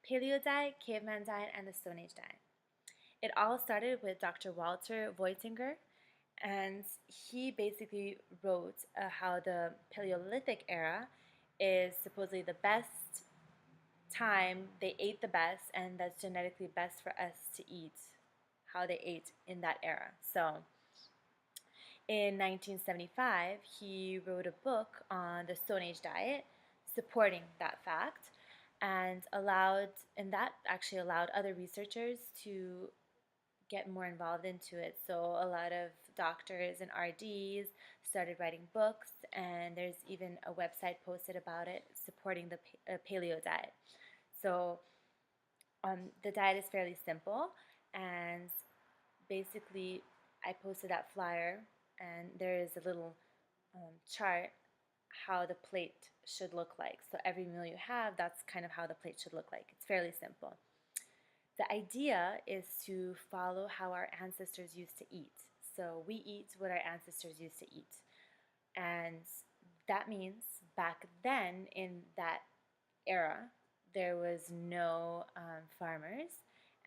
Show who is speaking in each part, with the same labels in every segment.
Speaker 1: Paleo diet, caveman diet, and the Stone Age diet. It all started with Dr. Walter Voitinger, and he basically wrote how the Paleolithic era is supposedly the best time they ate the best, and that's genetically best for us to eat how they ate in that era. So in 1975, he wrote a book on the Stone Age diet supporting that fact and that actually allowed other researchers to get more involved into it. So a lot of doctors and RDs started writing books, and there's even a website posted about it supporting the paleo diet. So the diet is fairly simple, and basically, I posted that flyer, and there is a little chart how the plate should look like. So every meal you have, that's kind of how the plate should look like. It's fairly simple. The idea is to follow how our ancestors used to eat. So we eat what our ancestors used to eat. And that means back then in that era, there was no farmers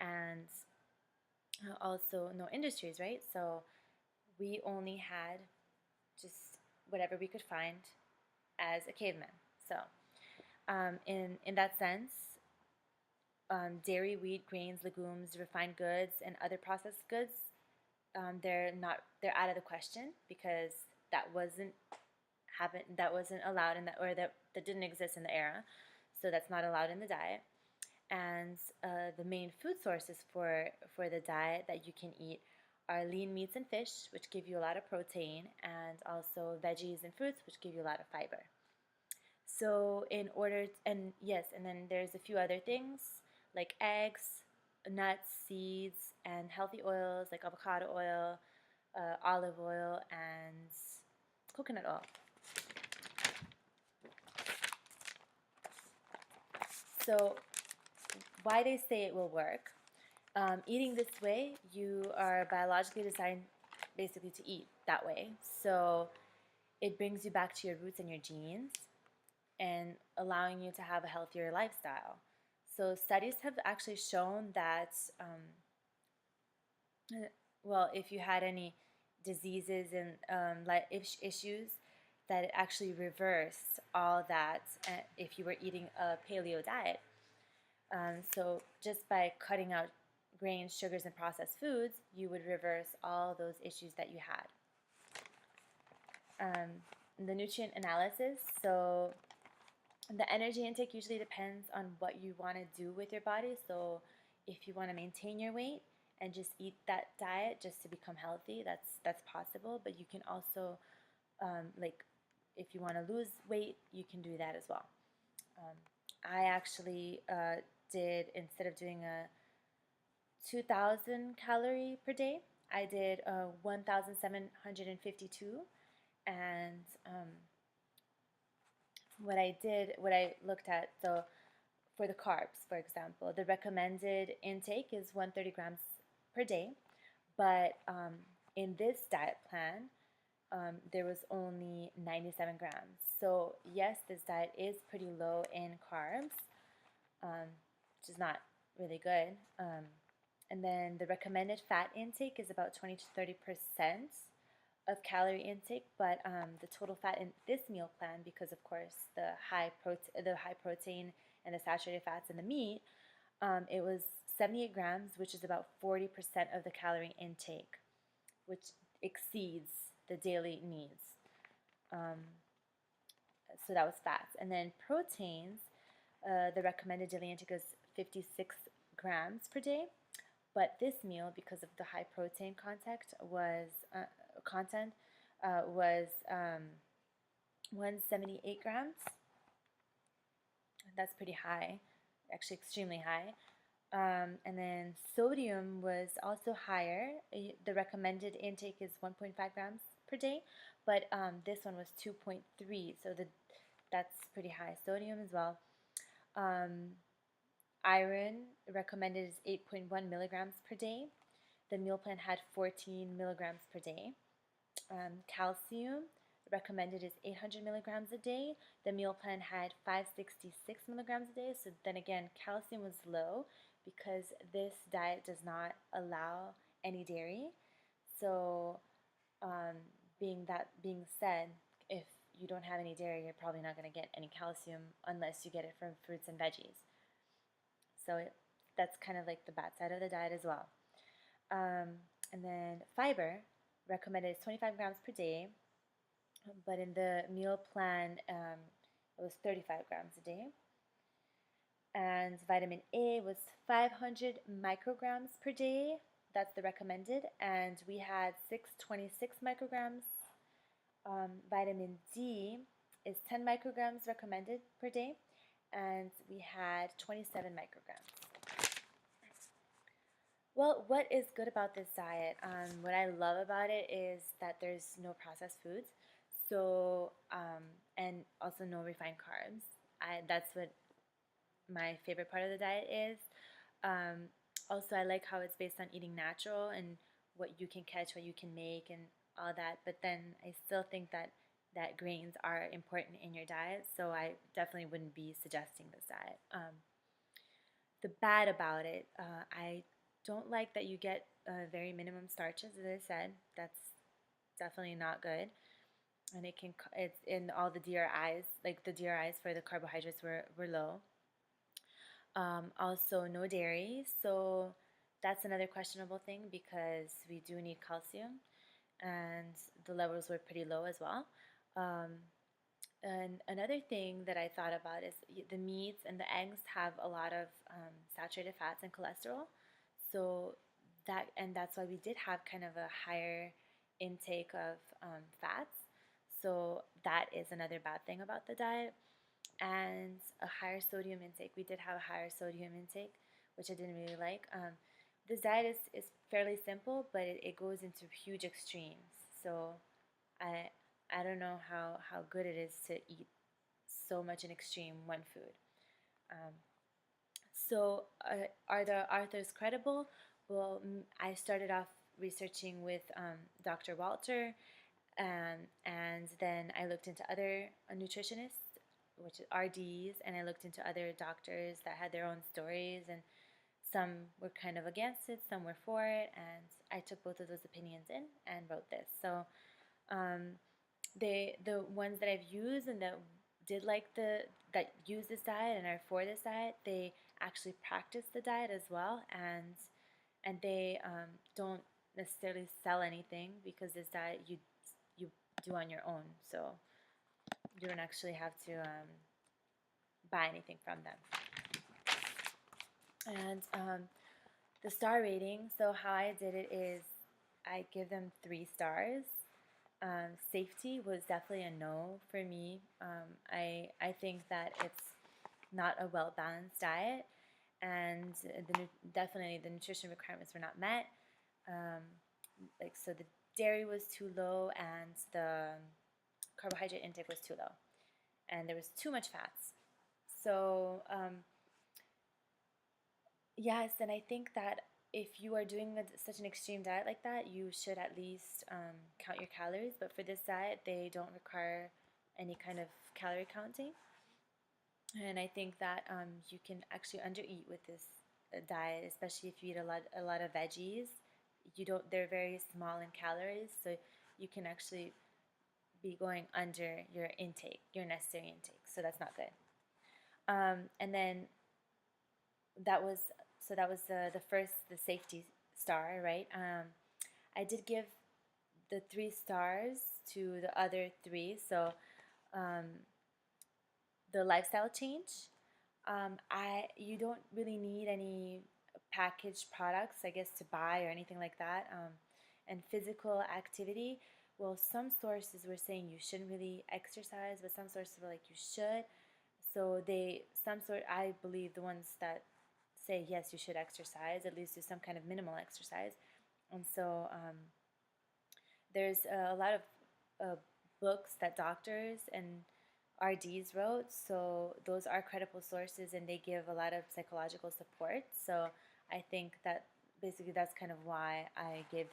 Speaker 1: and also no industries, right? So we only had just whatever we could find as a caveman. So in that sense, dairy, wheat, grains, legumes, refined goods, and other processed goods, they're out of the question because that wasn't allowed in that didn't exist in the era, so that's not allowed in the diet. And the main food sources for the diet that you can eat are lean meats and fish, which give you a lot of protein, and also veggies and fruits, which give you a lot of fiber. So and then there's a few other things like eggs, nuts, seeds, and healthy oils like avocado oil, olive oil, and coconut oil. So why they say it will work. Eating this way, you are biologically designed basically to eat that way. So it brings you back to your roots and your genes and allowing you to have a healthier lifestyle. So studies have actually shown that, well, if you had any diseases and issues, that it actually reversed all that if you were eating a paleo diet. So just by cutting out grains, sugars, and processed foods, you would reverse all those issues that you had. The nutrient analysis. So the energy intake usually depends on what you want to do with your body. So if you want to maintain your weight and just eat that diet just to become healthy, that's possible. But you can also like if you want to lose weight, you can do that as well. I actually did, instead of doing a 2,000 calorie per day, I did 1,752. And what I looked at, so for the carbs, for example, the recommended intake is 130 grams per day. But in this diet plan, there was only 97 grams. So yes, this diet is pretty low in carbs, which is not really good. And then the recommended fat intake is about 20 to 30% of calorie intake, but the total fat in this meal plan, because of course the high protein and the saturated fats in the meat, it was 78 grams, which is about 40% of the calorie intake, which exceeds the daily needs. So that was fats. And then proteins, the recommended daily intake is 56 grams per day. But this meal, because of the high protein content, was 178 grams. That's pretty high, actually extremely high. And then sodium was also higher. The recommended intake is 1.5 grams per day, but this one was 2.3, so that's pretty high sodium as well. Iron recommended is 8.1 milligrams per day. The meal plan had 14 milligrams per day. Calcium recommended is 800 milligrams a day. The meal plan had 566 milligrams a day. So then again, calcium was low because this diet does not allow any dairy. So um, being said, if you don't have any dairy, you're probably not going to get any calcium unless you get it from fruits and veggies. So that's kind of like the bad side of the diet as well. And then fiber recommended is 25 grams per day, but in the meal plan, it was 35 grams a day. And vitamin A was 500 micrograms per day. That's the recommended. And we had 626 micrograms. Vitamin D is 10 micrograms recommended per day. And we had 27 micrograms. Well, what is good about this diet? What I love about it is that there's no processed foods, so and also no refined carbs. That's what my favorite part of the diet is. Um, Also, I like how it's based on eating natural and what you can catch, what you can make, and all that. But then I still think that grains are important in your diet, so I definitely wouldn't be suggesting this diet. The bad about it, I don't like that you get very minimum starches. As I said, that's definitely not good, and it's in all the DRIs. Like the DRIs for the carbohydrates were low. Also, no dairy, so that's another questionable thing because we do need calcium, and the levels were pretty low as well. Um, and another thing that I thought about is the meats and the eggs have a lot of saturated fats and cholesterol. So that's why we did have kind of a higher intake of fats. So that is another bad thing about the diet. And a higher sodium intake. We did have a higher sodium intake, which I didn't really like. This diet is fairly simple, but it goes into huge extremes. So I I don't know how good it is to eat so much in extreme one food. Um, are the authors credible? Well, I started off researching with Dr. Walter, and then I looked into other nutritionists, which is RDs, and I looked into other doctors that had their own stories, and some were kind of against it, some were for it, and I took both of those opinions in and wrote this. So um, the ones that I've used and that did like that use this diet and are for this diet, they actually practice the diet as well, and they don't necessarily sell anything because this diet you do on your own, so you don't actually have to buy anything from them. And the star rating, so how I did it is I give them 3 stars. Safety was definitely a no for me. I think that it's not a well balanced diet, and definitely the nutrition requirements were not met. Um, so the dairy was too low, and the carbohydrate intake was too low, and there was too much fats. So yes, and I think that if you are doing such an extreme diet like that, you should at least count your calories. But for this diet, they don't require any kind of calorie counting. And I think that you can actually undereat with this diet, especially if you eat a lot of veggies. You don't; they're very small in calories, so you can actually be going under your intake, your necessary intake. So that's not good. And then that was that was the first, the safety star, right? I did give the 3 stars to the other 3. So um, the lifestyle change. You don't really need any packaged products, I guess, to buy or anything like that. And physical activity. Well, some sources were saying you shouldn't really exercise, but some sources were like you should. So I believe the ones that say yes, you should exercise, at least do some kind of minimal exercise. And so there's a lot of books that doctors and RDs wrote, so those are credible sources and they give a lot of psychological support. So I think that basically that's kind of why I gave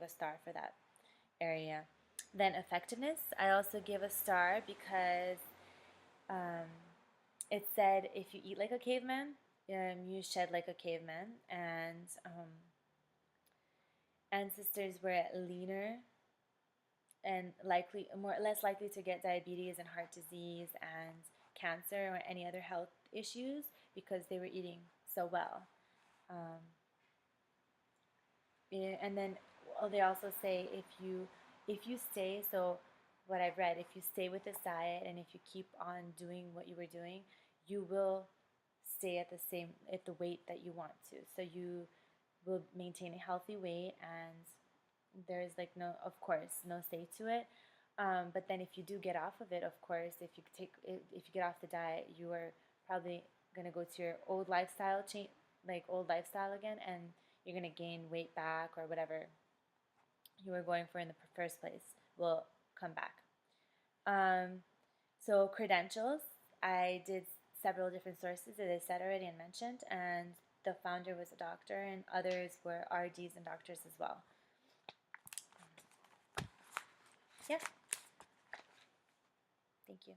Speaker 1: a star for that area. Then effectiveness, I also give a star because um, it said if you eat like a caveman, you shed like a caveman, and ancestors were leaner and less likely to get diabetes and heart disease and cancer or any other health issues because they were eating so well. Um, and then they also say if you stay, so what I've read, if you stay with this diet and if you keep on doing what you were doing, you will stay at the weight that you want to. So you will maintain a healthy weight, and there's like no, of course, no say to it. But then if you do get off of it, of course, if you get off the diet, you are probably gonna go to your old lifestyle change, like old lifestyle again, and you're gonna gain weight back or whatever you were going for in the first place will come back. Um, so credentials, I did several different sources that I said already and mentioned, and the founder was a doctor, and others were RDs and doctors as well. Yeah, thank you.